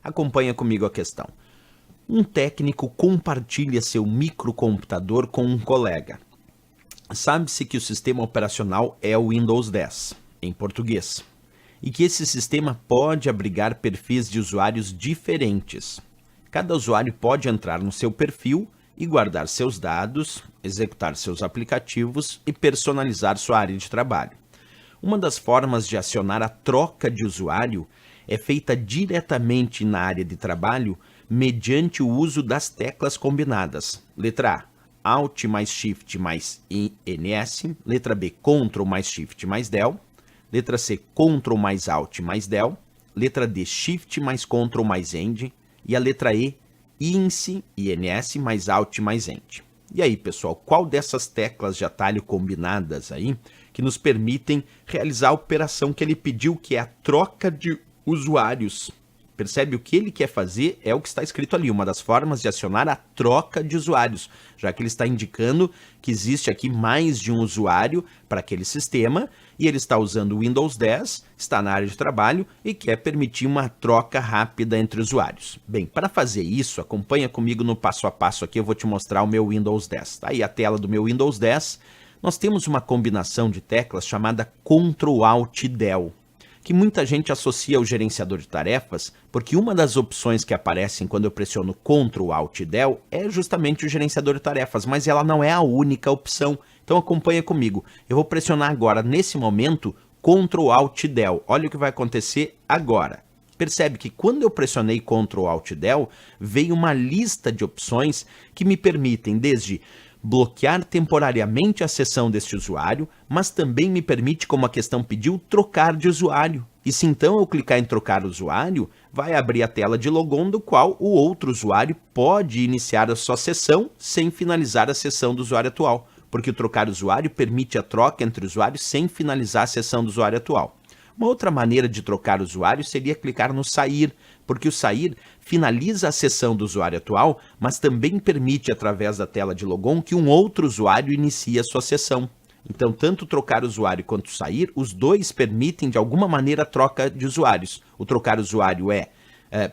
Acompanha comigo a questão. Um técnico compartilha seu microcomputador com um colega. Sabe-se que o sistema operacional é o Windows 10, em português, e que esse sistema pode abrigar perfis de usuários diferentes. Cada usuário pode entrar no seu perfil e guardar seus dados, executar seus aplicativos e personalizar sua área de trabalho. Uma das formas de acionar a troca de usuário é feita diretamente na área de trabalho mediante o uso das teclas combinadas. Letra A, Alt mais Shift mais INS. Letra B, Ctrl mais Shift mais Del. Letra C, Ctrl mais Alt mais Del. Letra D, Shift mais Ctrl mais End. E a letra E, INS mais Alt mais End. E aí, pessoal, qual dessas teclas de atalho combinadas aí que nos permitem realizar a operação que ele pediu, que é a troca de usuários? Percebe? O que ele quer fazer é o que está escrito ali, uma das formas de acionar a troca de usuários, já que ele está indicando que existe aqui mais de um usuário para aquele sistema e ele está usando o Windows 10, está na área de trabalho e quer permitir uma troca rápida entre usuários. Bem, para fazer isso, acompanha comigo no passo a passo aqui, eu vou te mostrar o meu Windows 10. Tá aí a tela do meu Windows 10. Nós temos uma combinação de teclas chamada Ctrl Alt Del, que muita gente associa ao gerenciador de tarefas, porque uma das opções que aparecem quando eu pressiono Ctrl Alt Del é justamente o gerenciador de tarefas, mas ela não é a única opção. Então acompanha comigo. Eu vou pressionar agora, nesse momento, Ctrl Alt Del. Olha o que vai acontecer agora. Percebe que quando eu pressionei Ctrl Alt Del, veio uma lista de opções que me permitem desde bloquear temporariamente a sessão deste usuário, mas também me permite, como a questão pediu, trocar de usuário. E se então eu clicar em trocar usuário, vai abrir a tela de logon do qual o outro usuário pode iniciar a sua sessão sem finalizar a sessão do usuário atual, porque o trocar usuário permite a troca entre usuários sem finalizar a sessão do usuário atual. Uma outra maneira de trocar usuário seria clicar no sair, porque o sair finaliza a sessão do usuário atual, mas também permite, através da tela de logon, que um outro usuário inicie a sua sessão. Então, tanto trocar usuário quanto sair, os dois permitem, de alguma maneira, a troca de usuários. O trocar usuário é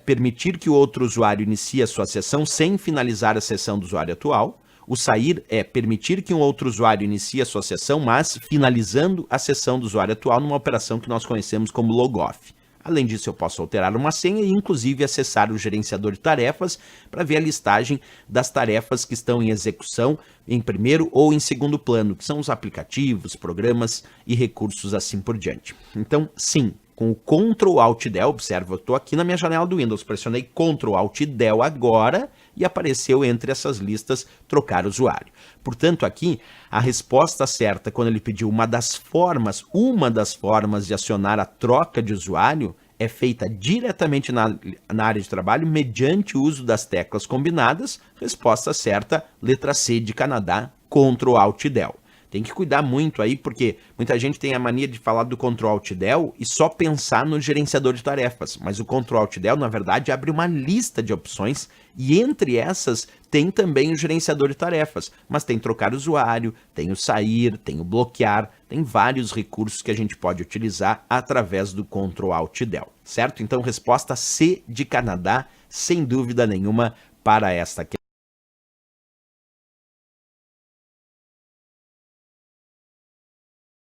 permitir que o outro usuário inicie a sua sessão sem finalizar a sessão do usuário atual. O sair é permitir que um outro usuário inicie a sua sessão, mas finalizando a sessão do usuário atual numa operação que nós conhecemos como logoff. Além disso, eu posso alterar uma senha e, inclusive, acessar o gerenciador de tarefas para ver a listagem das tarefas que estão em execução em primeiro ou em segundo plano, que são os aplicativos, programas e recursos assim por diante. Então, sim, com o Ctrl Alt Del, observa, eu estou aqui na minha janela do Windows, pressionei Ctrl Alt Del agora e apareceu entre essas listas trocar usuário. Portanto, aqui, a resposta certa, quando ele pediu uma das formas de acionar a troca de usuário, é feita diretamente na área de trabalho mediante o uso das teclas combinadas. Resposta certa, letra C de Canadá, Ctrl Alt Del. Tem que cuidar muito aí, porque muita gente tem a mania de falar do Ctrl Alt Del e só pensar no gerenciador de tarefas. Mas o Ctrl Alt Del, na verdade, abre uma lista de opções e entre essas tem também o gerenciador de tarefas. Mas tem trocar usuário, tem o sair, tem o bloquear, tem vários recursos que a gente pode utilizar através do Ctrl Alt Del, certo? Então, resposta C de Canadá, sem dúvida nenhuma, para esta questão.